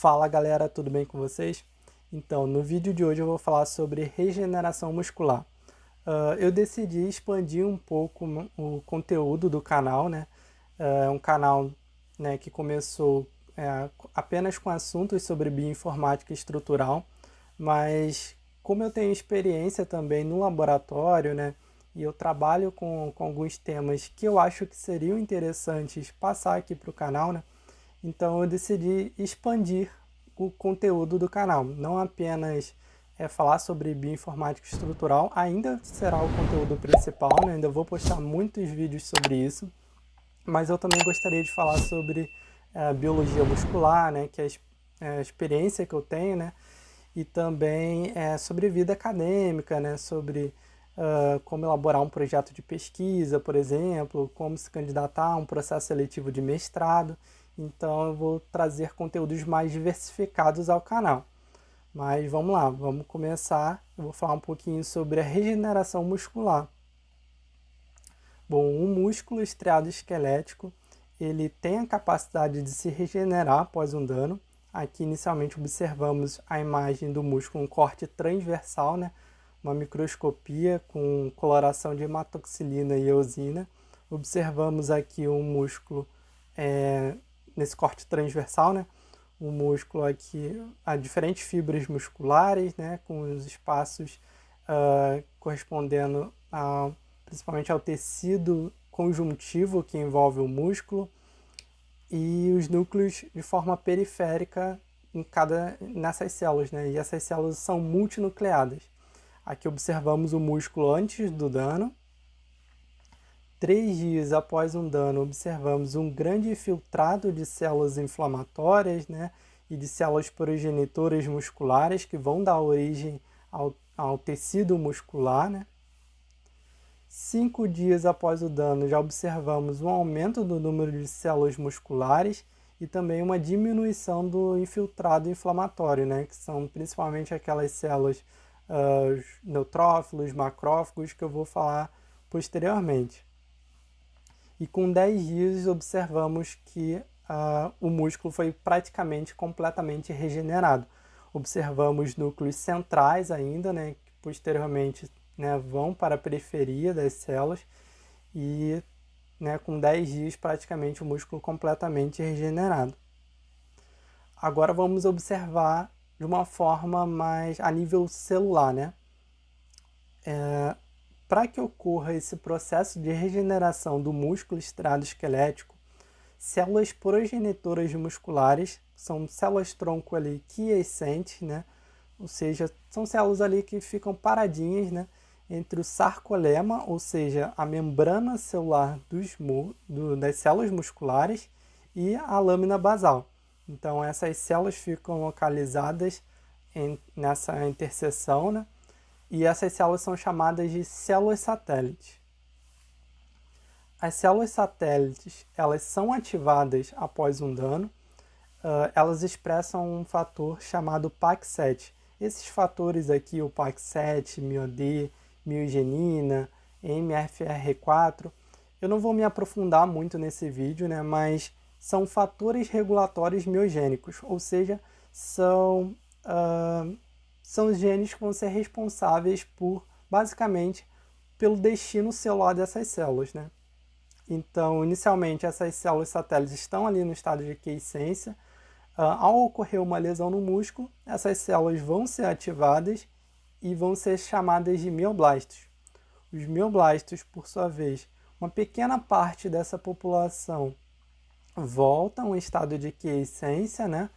Fala galera, tudo bem com vocês? Então, no vídeo de hoje eu vou falar sobre regeneração muscular. Eu decidi expandir um pouco o conteúdo do canal, né? É um canal, né, que começou apenas com assuntos sobre bioinformática estrutural, mas como eu tenho experiência também no laboratório, né, e eu trabalho com alguns temas que eu acho que seriam interessantes passar aqui para o canal, né? Então eu decidi expandir o conteúdo do canal, não apenas falar sobre bioinformática estrutural, ainda será o conteúdo principal, né? Ainda vou postar muitos vídeos sobre isso, mas eu também gostaria de falar sobre biologia muscular, né? Que é a experiência que eu tenho, né? E também sobre vida acadêmica, né? Sobre como elaborar um projeto de pesquisa, por exemplo, como se candidatar a um processo seletivo de mestrado. Então eu vou trazer conteúdos mais diversificados ao canal. Mas vamos lá, vamos começar. Eu vou falar um pouquinho sobre a regeneração muscular. Bom, o músculo estriado esquelético, ele tem a capacidade de se regenerar após um dano. Aqui inicialmente observamos a imagem do músculo, um corte transversal, né? Uma microscopia com coloração de hematoxilina e eosina. Observamos aqui um músculo nesse corte transversal, né? Um músculo aqui, a diferentes fibras musculares, né? Com os espaços correspondendo principalmente ao tecido conjuntivo que envolve o músculo e os núcleos de forma periférica nessas células, né? E essas células são multinucleadas. Aqui observamos o músculo antes do dano. 3 dias após um dano, observamos um grande filtrado de células inflamatórias, né? E de células progenitoras musculares que vão dar origem ao tecido muscular, né? 5 dias após o dano, já observamos um aumento do número de células musculares e também uma diminuição do infiltrado inflamatório, né? Que são principalmente aquelas células neutrófilos, macrófagos, que eu vou falar posteriormente. E com 10 dias observamos que o músculo foi praticamente completamente regenerado. Observamos núcleos centrais ainda, né, que posteriormente, né, vão para a periferia das células e, né, com 10 dias praticamente o músculo completamente regenerado. Agora vamos observar de uma forma mais a nível celular, né? Para que ocorra esse processo de regeneração do músculo estriado esquelético, células progenitoras musculares, são células-tronco ali quiescentes, né? Ou seja, são células ali que ficam paradinhas, né? Entre o sarcolema, ou seja, a membrana celular das células musculares, e a lâmina basal. Então, essas células ficam localizadas nessa interseção, né? E essas células são chamadas de células satélites. As células satélites, elas são ativadas após um dano. Elas expressam um fator chamado PAX7. Esses fatores aqui, o PAX7, MioD, miogenina, MFR4, eu não vou me aprofundar muito nesse vídeo, né, mas são fatores regulatórios miogênicos, ou seja, são os genes que vão ser responsáveis por, basicamente, pelo destino celular dessas células, né? Então, inicialmente, essas células satélites estão ali no estado de quiescência. Ao ocorrer uma lesão no músculo, essas células vão ser ativadas e vão ser chamadas de mioblastos. Os mioblastos, por sua vez, uma pequena parte dessa população volta a um estado de quiescência, né?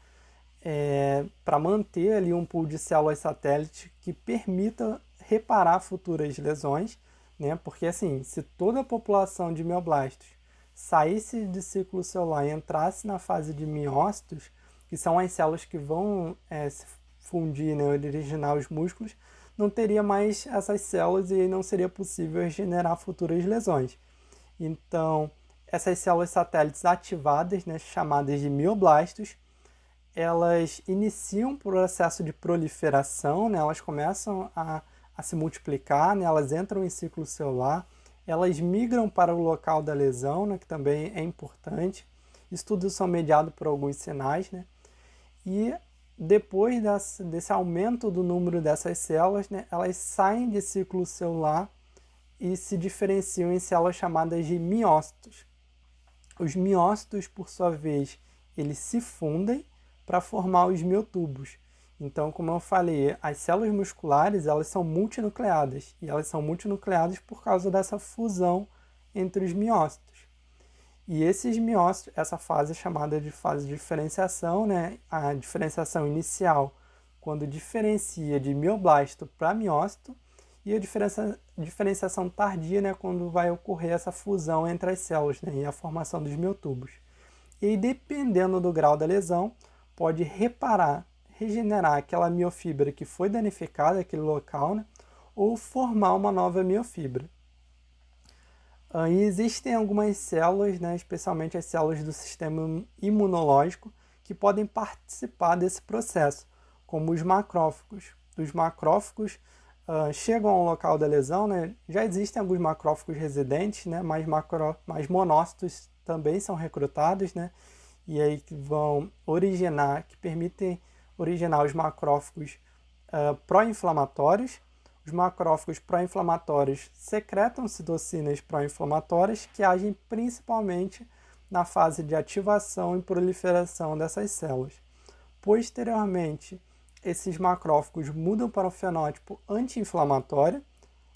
Para manter ali um pool de células satélites que permita reparar futuras lesões, né? Porque assim, se toda a população de mioblastos saísse de ciclo celular e entrasse na fase de miócitos, que são as células que vão se fundir, né, originar os músculos, não teria mais essas células e não seria possível regenerar futuras lesões. Então, essas células satélites ativadas, né, chamadas de mioblastos, elas iniciam um processo de proliferação, né? Elas começam a se multiplicar, né? Elas entram em ciclo celular, elas migram para o local da lesão, né? Que também é importante. Isso tudo são mediados por alguns sinais, né? E depois desse aumento do número dessas células, né, elas saem de ciclo celular e se diferenciam em células chamadas de miócitos. Os miócitos, por sua vez, eles se fundem para formar os miotubos. Então, como eu falei, as células musculares elas são multinucleadas, e elas são multinucleadas por causa dessa fusão entre os miócitos. E esses miócitos, essa fase é chamada de fase de diferenciação, né? A diferenciação inicial, quando diferencia de mioblasto para miócito, e a diferenciação tardia, né? Quando vai ocorrer essa fusão entre as células, né? E a formação dos miotubos. E aí, dependendo do grau da lesão, pode regenerar aquela miofibra que foi danificada, aquele local, né? Ou formar uma nova miofibra. E existem algumas células, né, especialmente as células do sistema imunológico, que podem participar desse processo, como os macrófagos. Os macrófagos chegam ao local da lesão, né? Já existem alguns macrófagos residentes, né? Mas monócitos também são recrutados, né? E aí que permitem originar os macrófagos pró-inflamatórios. Os macrófagos pró-inflamatórios secretam citocinas pró-inflamatórias que agem principalmente na fase de ativação e proliferação dessas células. Posteriormente, esses macrófagos mudam para o fenótipo anti-inflamatório,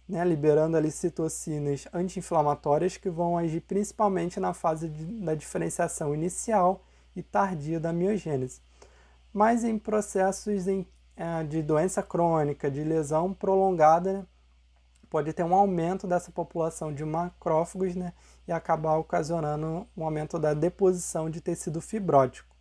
né, liberando ali citocinas anti-inflamatórias que vão agir principalmente na fase da diferenciação inicial e tardia da miogênese. Mas em processos de doença crônica, de lesão prolongada, né, pode ter um aumento dessa população de macrófagos, né, e acabar ocasionando um aumento da deposição de tecido fibrótico.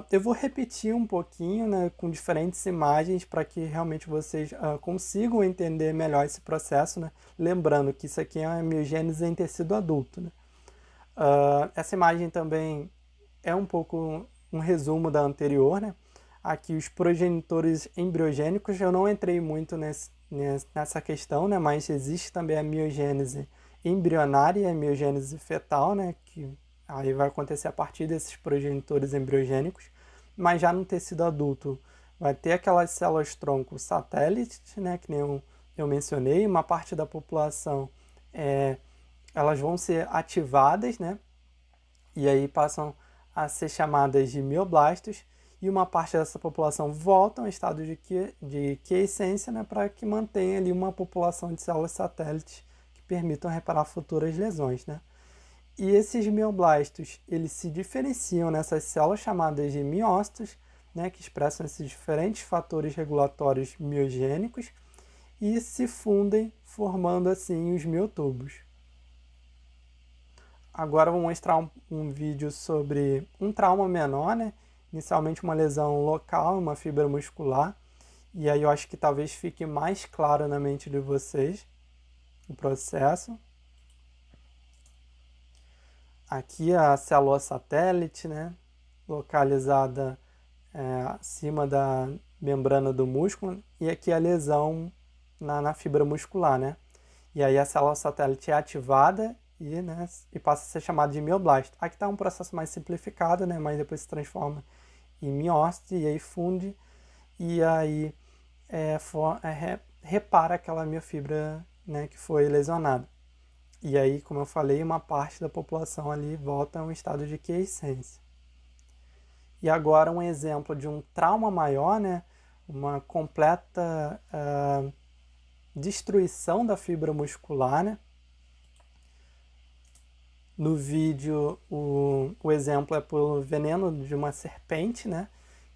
Eu vou repetir um pouquinho, né, com diferentes imagens para que realmente vocês consigam entender melhor esse processo, né? Lembrando que isso aqui é uma miogênese em tecido adulto, né? Essa imagem também é um pouco um resumo da anterior, né? Aqui os progenitores embriogênicos, eu não entrei muito nessa questão, né? Mas existe também a miogênese embrionária e a miogênese fetal, né? Que aí vai acontecer a partir desses progenitores embriogênicos, mas já no tecido adulto vai ter aquelas células-tronco satélites, né, que nem eu mencionei, uma parte da população elas vão ser ativadas, né, e aí passam a ser chamadas de mioblastos, e uma parte dessa população volta ao estado de quiescência, né, para que mantenha ali uma população de células satélites que permitam reparar futuras lesões, né. E esses mioblastos, eles se diferenciam nessas células chamadas de miócitos, né, que expressam esses diferentes fatores regulatórios miogênicos, e se fundem, formando assim os miotubos. Agora eu vou mostrar um vídeo sobre um trauma menor, né? Inicialmente uma lesão local, uma fibra muscular, e aí eu acho que talvez fique mais claro na mente de vocês o processo. Aqui a célula satélite, né, localizada acima da membrana do músculo, e aqui a lesão na fibra muscular, né? E aí a célula satélite é ativada e passa a ser chamada de mioblasto. Aqui está um processo mais simplificado, né, mas depois se transforma em miócito e aí funde e aí repara aquela miofibra, né, que foi lesionada. E aí, como eu falei, uma parte da população ali volta a um estado de quiescência. E agora um exemplo de um trauma maior, né? Uma completa destruição da fibra muscular, né? No vídeo, o exemplo é pelo veneno de uma serpente, né?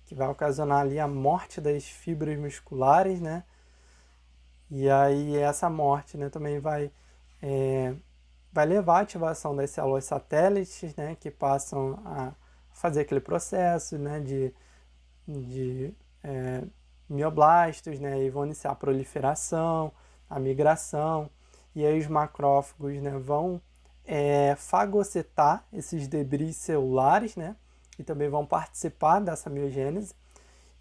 Que vai ocasionar ali a morte das fibras musculares, né? E aí essa morte, né, também vai levar à ativação das células satélites, né, que passam a fazer aquele processo, né, de mioblastos, né, e vão iniciar a proliferação, a migração, e aí os macrófagos, né, vão fagocitar esses debris celulares, né, e também vão participar dessa miogênese.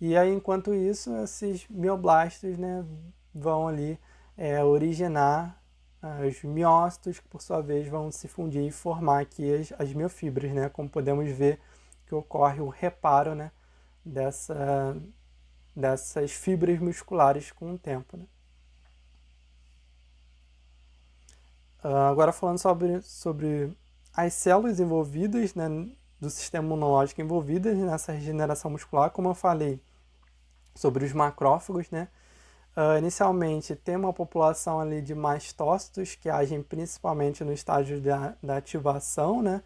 E aí, enquanto isso, esses mioblastos, né, vão ali originar os miócitos, que por sua vez vão se fundir e formar aqui as miofibras, né, como podemos ver que ocorre o reparo, né, dessas fibras musculares com o tempo, né. Agora falando sobre as células envolvidas, né, do sistema imunológico envolvidas nessa regeneração muscular, como eu falei sobre os macrófagos, né, inicialmente tem uma população ali de mastócitos que agem principalmente no estágio da ativação, né.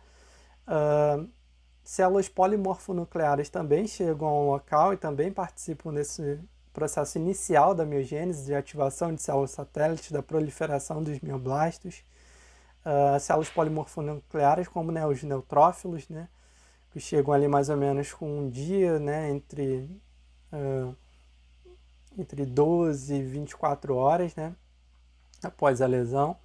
Células polimorfonucleares também chegam ao local e também participam desse processo inicial da miogênese, de ativação de células satélites, da proliferação dos mioblastos. Células polimorfonucleares, como, né, os neutrófilos, né, que chegam ali mais ou menos com um dia, né, entre 12 e 24 horas, né, após a lesão.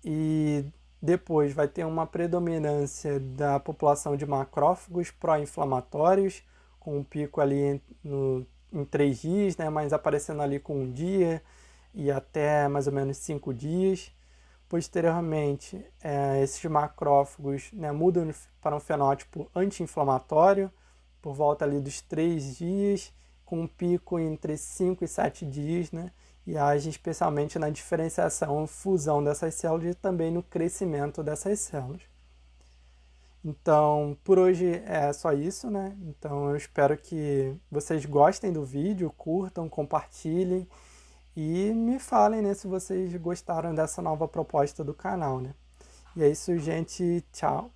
E depois vai ter uma predominância da população de macrófagos pró-inflamatórios, com um pico ali em 3 dias, né, mas aparecendo ali com um dia e até mais ou menos 5 dias. Posteriormente, esses macrófagos, né, mudam para um fenótipo anti-inflamatório por volta ali dos 3 dias, com um pico entre 5 e 7 dias, né, e age especialmente na diferenciação e fusão dessas células e também no crescimento dessas células. Então, por hoje é só isso, né? Então, eu espero que vocês gostem do vídeo, curtam, compartilhem e me falem, né, se vocês gostaram dessa nova proposta do canal, né? E é isso, gente. Tchau!